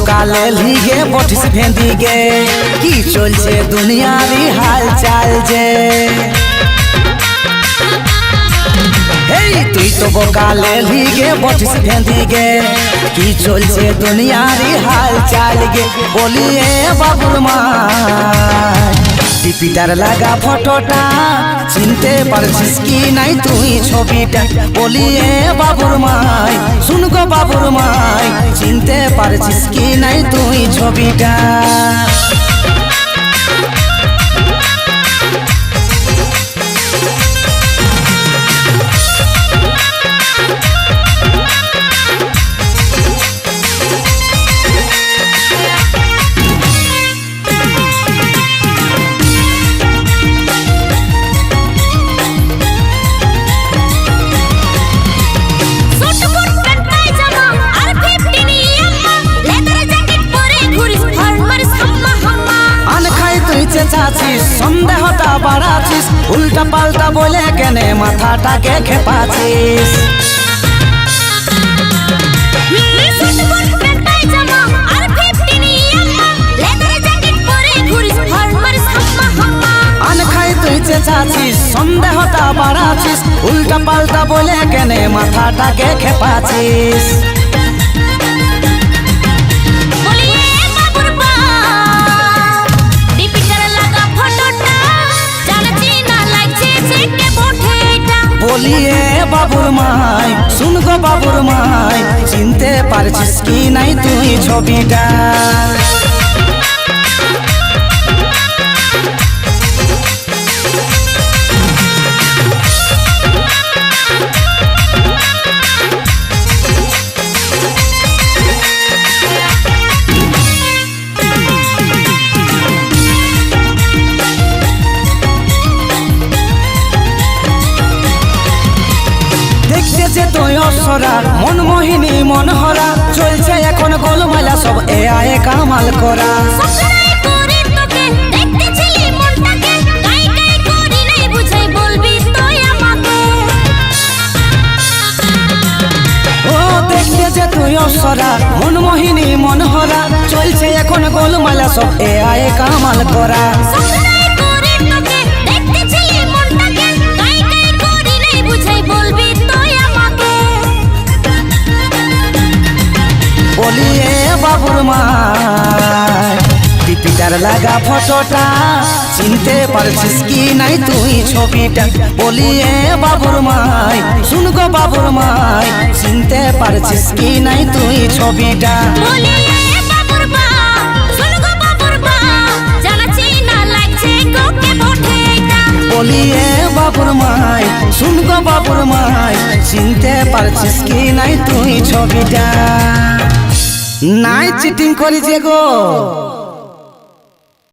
কালে লিগে বটিস ভেন্দি গে কি চলছে দুনিয়ারি হাল চাল যে এই তুই তো বকালে লিগে বটিস ভেন্দি গে কি চলছে দুনিয়ারি হাল চাল গে বলিয়ে বাবুর মা ডিপিটার লাগা ফটোটা চিনতে পারছিস কি নাই তুই ছবিটা বলিয়ে বাবুর মাই শুন গো বাবুর মাই চিনতে পারছিস কি নাই তুই ছবিটা চেঁচাছিস সন্দেহটা বাড়াছিস উল্টা পাল্টা বলে কেনে মাথাটাকে খেপাছিস আনখাই তুই চেঁচাছিস সন্দেহটা বাড়াছিস উল্টা পাল্টা বলে কেনে মাথাটাকে খেপাছিস বলিয়ে বাবুর মাই শুন গো বাবুর মাই চিনতে পারছিস কি নাই তুই ছবিটা মনমোহিনী মনহরা চলছে এখন গোলমালা সব এআই কামাল করা ও দেখতে যে তুই অসরা মনমোহিনী মনহরা চলছে এখন গোলমালা সব এআই কামাল করা বলিয়ে বাবুর মাই ডিপিটার লাগা ফটোটা চিনতে পারছিস কি নাই তুই ছবিটা বলিয়ে বাবুর মাই শুন গো বাবুর মাই চিনতে পারছিস কি নাই তুই ছবিটা বলিয়ে বাবুর মাই শুন গো বাবুর মাই চিনতে পারছিস কি নাই তুই ছবিটা নাই চিটিং করিছে গো।